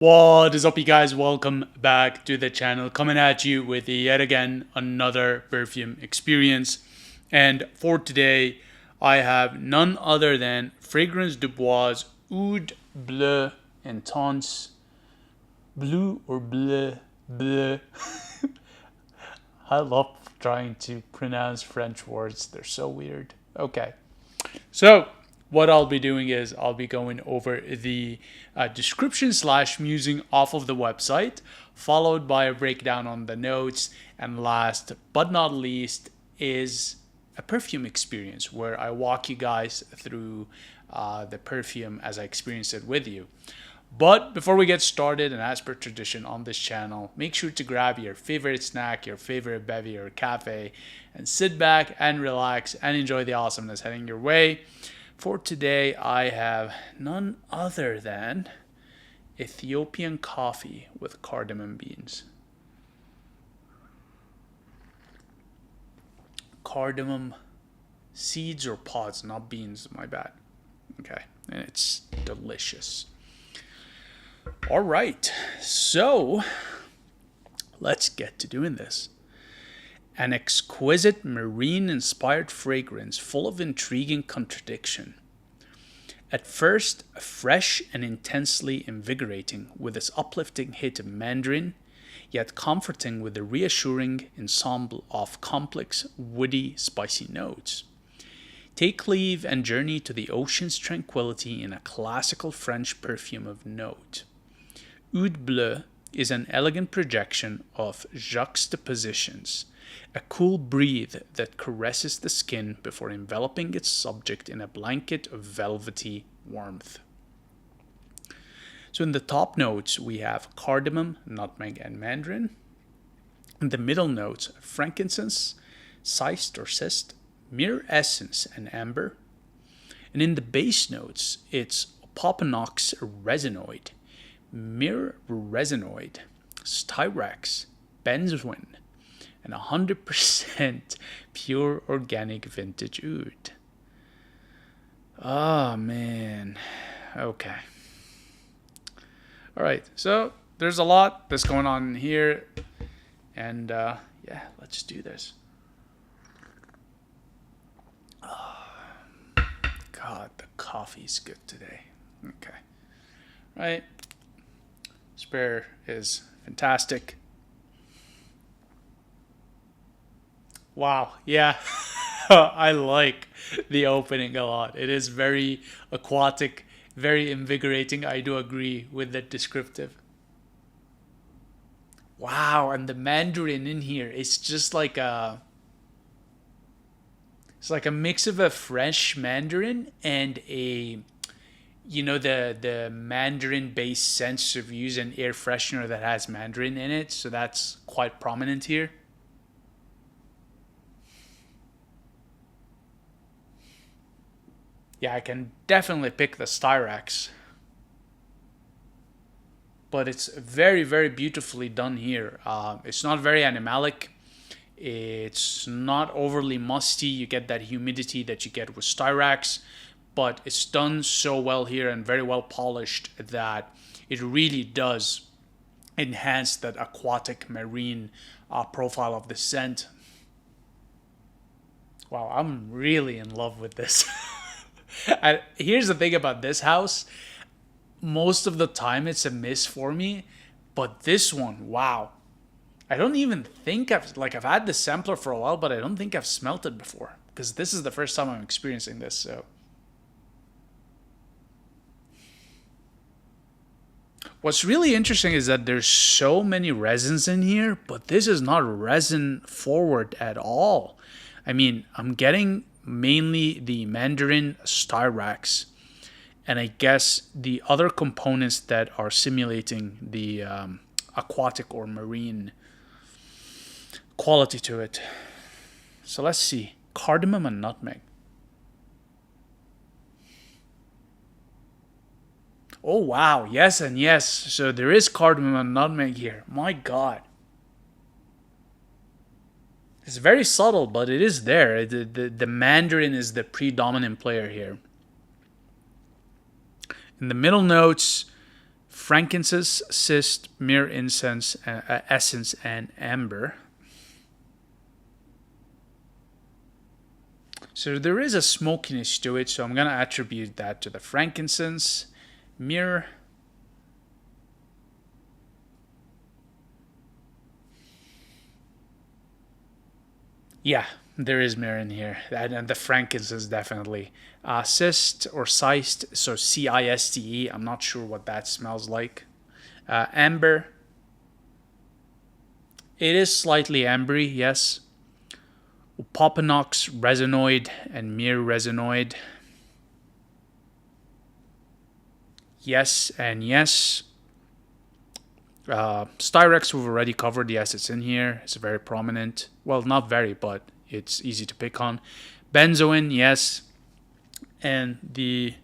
What is up, you guys? Welcome back to the channel. Coming at you with yet again another perfume experience. And for today, I have none other than Fragrance du Bois Oud Bleu Intense Bleu or Bleu Bleu. I love trying to pronounce French words. They're so weird. Okay. So what I'll be doing is I'll be going over the description slash musing off of the website, followed by a breakdown on the notes, and last but not least is a perfume experience where I walk you guys through the perfume as I experience it with you. But before we get started, and as per tradition on this channel, make sure to grab your favorite snack, your favorite bevy or cafe, and sit back and relax and enjoy the awesomeness heading your way. For today, I have none other than Ethiopian coffee with cardamom beans. Cardamom seeds or pods, not beans, my bad. Okay, and it's delicious. All right, so let's get to doing this. An exquisite marine-inspired fragrance full of intriguing contradiction. At first, fresh and intensely invigorating with its uplifting hit of Mandarin, yet comforting with the reassuring ensemble of complex, woody, spicy notes. Take leave and journey to the ocean's tranquility in a classical French perfume of note. Oud Bleu is an elegant projection of juxtapositions, a cool breeze that caresses the skin before enveloping its subject in a blanket of velvety warmth. So in the top notes, we have cardamom, nutmeg, and mandarin. In the middle notes, frankincense, ciste or ciste, myrrh essence, and amber. And in the base notes, it's Opoponax Resinoid, Myrhh Resinoid, Styrax, Benzoin, and 100% pure organic vintage oud. Oh man. Okay. All right. So there's a lot that's going on here, and yeah, let's do this. Oh, God, the coffee's good today. Okay. Right. Spare is fantastic. Wow, yeah. I like the opening a lot. It is very aquatic, very invigorating. I do agree with that descriptive. Wow, and the Mandarin in here is just like a mix of a French Mandarin and a the Mandarin based scents of use an air freshener that has Mandarin in it, so that's quite prominent here. Yeah, I can definitely pick the Styrax, but it's very, very beautifully done here. It's not very animalic. It's not overly musty. You get that humidity that you get with Styrax, but it's done so well here and very well polished that it really does enhance that aquatic marine profile of the scent. Wow, I'm really in love with this. And here's the thing about this house, most of the time it's a miss for me, but this one, wow. I don't even think I've had this sampler for a while, but I don't think I've smelt it before because this is the first time I'm experiencing this. So what's really interesting is that there's so many resins in here, but this is not resin forward at all. I mean, I'm getting mainly the Mandarin Styrax, and I guess the other components that are simulating the aquatic or marine quality to it. So let's see. Cardamom and nutmeg. Oh wow, yes and yes. So there is cardamom and nutmeg here. My God. It's very subtle, but it is there. The Mandarin is the predominant player here. In the middle notes, Frankincense, Ciste, Myrrh incense, essence, and amber. So there is a smokiness to it, so I'm going to attribute that to the frankincense, myrrh, yeah, there is myrrh in here, and the frankincense definitely. Ciste or Ciste, so Ciste, I'm not sure what that smells like. Amber, it is slightly ambery, yes. Opoponax Resinoid and Myrhh Resinoid. Yes and yes. Styrax we've already covered. Yes, it's in here. It's very prominent. Well, not very, but it's easy to pick on. Benzoin, yes. And the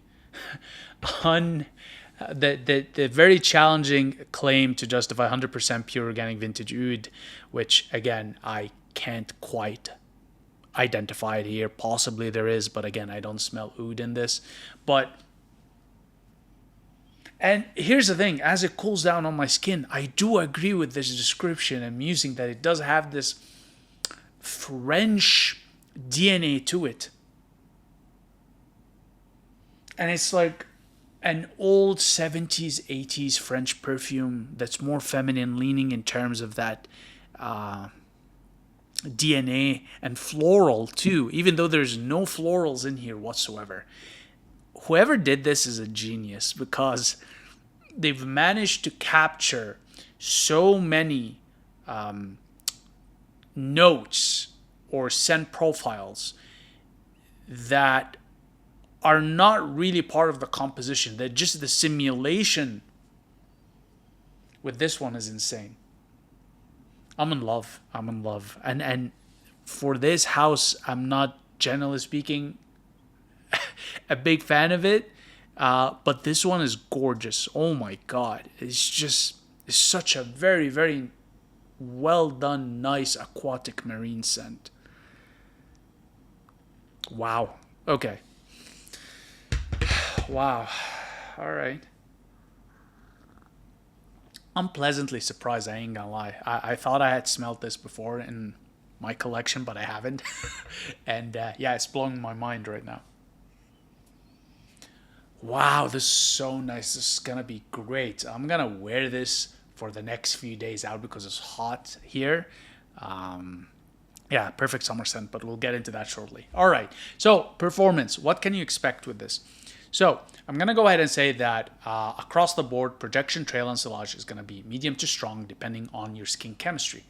the very challenging claim to justify 100% pure organic vintage oud, which again I can't quite identify it here. Possibly there is, but again, I don't smell oud in this. And here's the thing, as it cools down on my skin, I do agree with this description and musing that it does have this French DNA to it. And it's like an old 70s, 80s French perfume that's more feminine leaning in terms of that DNA and floral too, even though there's no florals in here whatsoever. Whoever did this is a genius because they've managed to capture so many notes or scent profiles that are not really part of the composition. That just the simulation with this one is insane. I'm in love. And for this house, I'm not, generally speaking, a big fan of it. But this one is gorgeous. Oh my God. It's such a very, very well done, nice aquatic marine scent. Wow. Okay. Wow. All right. I'm pleasantly surprised, I ain't gonna lie. I thought I had smelled this before in my collection, but I haven't. And yeah, it's blowing my mind right now. Wow, this is so nice. This is gonna be great. I'm gonna wear this for the next few days out because it's hot here. Yeah, perfect summer scent, but we'll get into that shortly. All right, so performance. What can you expect with this? So I'm going to go ahead and say that across the board, projection, trail, and sillage is going to be medium to strong depending on your skin chemistry.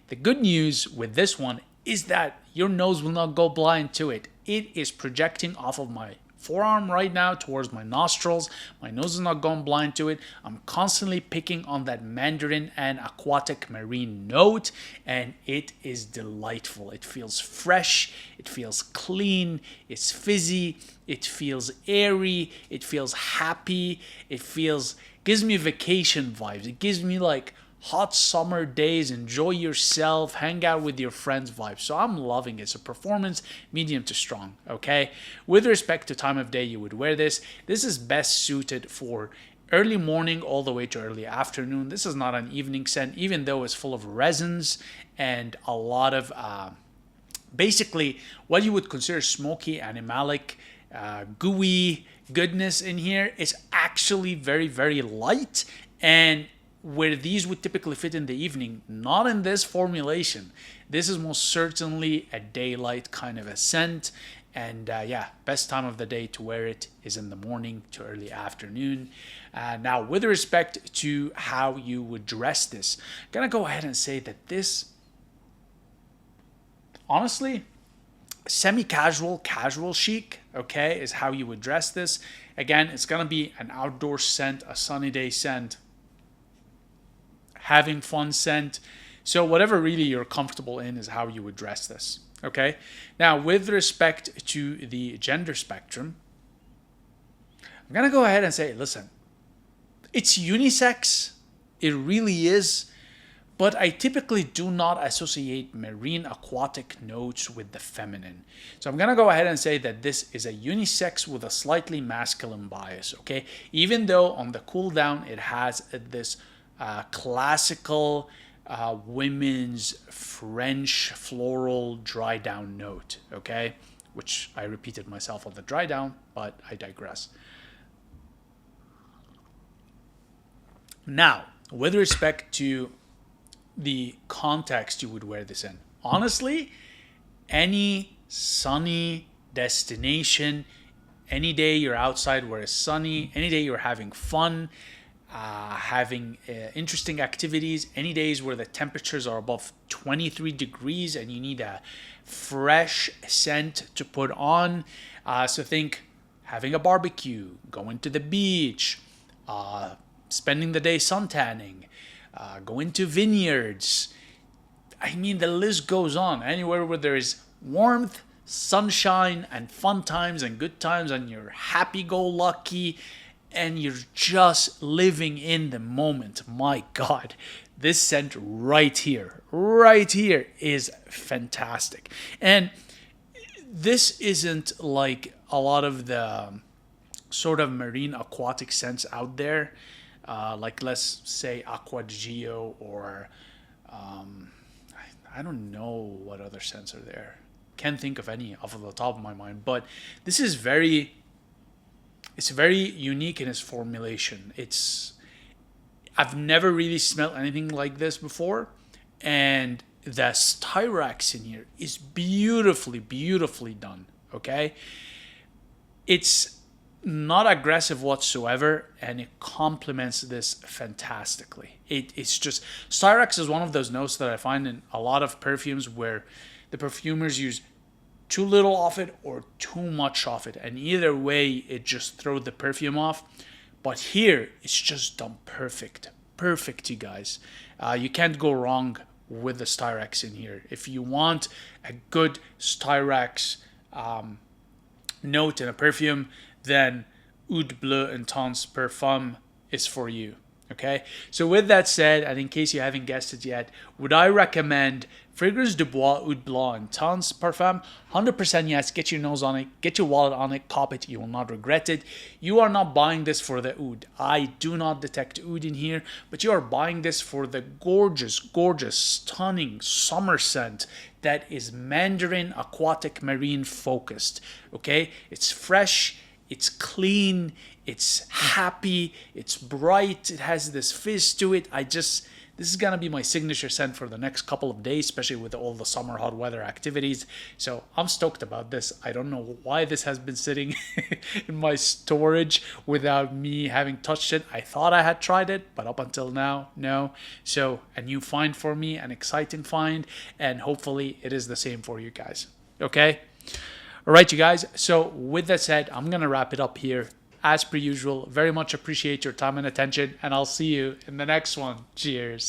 The good news with this one is that your nose will not go blind to it. It is projecting off of my forearm right now towards my nostrils. My nose is not going blind to it. I'm constantly picking on that Mandarin and aquatic marine note, and it is delightful. It feels fresh, it feels clean, it's fizzy, it feels airy, it feels happy, gives me vacation vibes. It gives me like hot summer days, enjoy yourself, hang out with your friends vibe. So I'm loving it. So performance, medium to strong, okay? With respect to time of day you would wear this is best suited for early morning all the way to early afternoon. This is not an evening scent, even though it's full of resins and a lot of basically what you would consider smoky, animalic, gooey goodness in here. It's actually very, very light, and where these would typically fit in the evening, not in this formulation. This is most certainly a daylight kind of a scent. And yeah, best time of the day to wear it is in the morning to early afternoon. Now, with respect to how you would dress this, I'm going to go ahead and say that this, honestly, semi-casual, casual chic, okay, is how you would dress this. Again, it's going to be an outdoor scent, a sunny day scent, having fun scent. So whatever really you're comfortable in is how you would dress this. Okay. Now, with respect to the gender spectrum, I'm going to go ahead and say, listen, it's unisex. It really is. but I typically do not associate marine aquatic notes with the feminine. So I'm going to go ahead and say that this is a unisex with a slightly masculine bias, okay? Even though on the cool down it has this classical women's French floral dry down note, okay? Which I repeated myself on the dry down, but I digress. Now, with respect to the context you would wear this in, honestly, any sunny destination, any day you're outside where it's sunny, any day you're having fun, having interesting activities, any days where the temperatures are above 23 degrees and you need a fresh scent to put on. So think having a barbecue, going to the beach, spending the day suntanning, going to vineyards. I mean, the list goes on. Anywhere where there is warmth, sunshine, and fun times and good times, and you're happy-go-lucky, and you're just living in the moment. My God, this scent right here is fantastic. And this isn't like a lot of the sort of marine aquatic scents out there. Like let's say Aqua Geo or I don't know what other scents are there. Can't think of any off of the top of my mind. But this is very unique in its formulation. I've never really smelled anything like this before, and the Styrax in here is beautifully done. Okay, it's not aggressive whatsoever, and it complements this fantastically. It's just, Styrax is one of those notes that I find in a lot of perfumes where the perfumers use too little of it or too much of it, and either way it just throws the perfume off. But here it's just done perfect, you guys. You can't go wrong with the Styrax in here. If you want a good Styrax note in a perfume, then Oud Bleu Intense Parfum is for you. Okay, so with that said, and in case you haven't guessed it yet, would I recommend Fragrance de Bois Oud Bleu Intense Parfum? 100% yes. Get your nose on it, get your wallet on it, cop it. You will not regret it. You are not buying this for the oud. I do not detect oud in here, but you are buying this for the gorgeous, stunning summer scent that is Mandarin aquatic marine focused. Okay, it's fresh, it's clean, it's happy, it's bright, it has this fizz to it. This is gonna be my signature scent for the next couple of days, especially with all the summer hot weather activities. So I'm stoked about this. I don't know why this has been sitting in my storage without me having touched it. I thought I had tried it, but up until now, no. So a new find for me, an exciting find, and hopefully it is the same for you guys. Okay? All right, you guys. So with that said, I'm gonna wrap it up here. As per usual, very much appreciate your time and attention, and I'll see you in the next one. Cheers.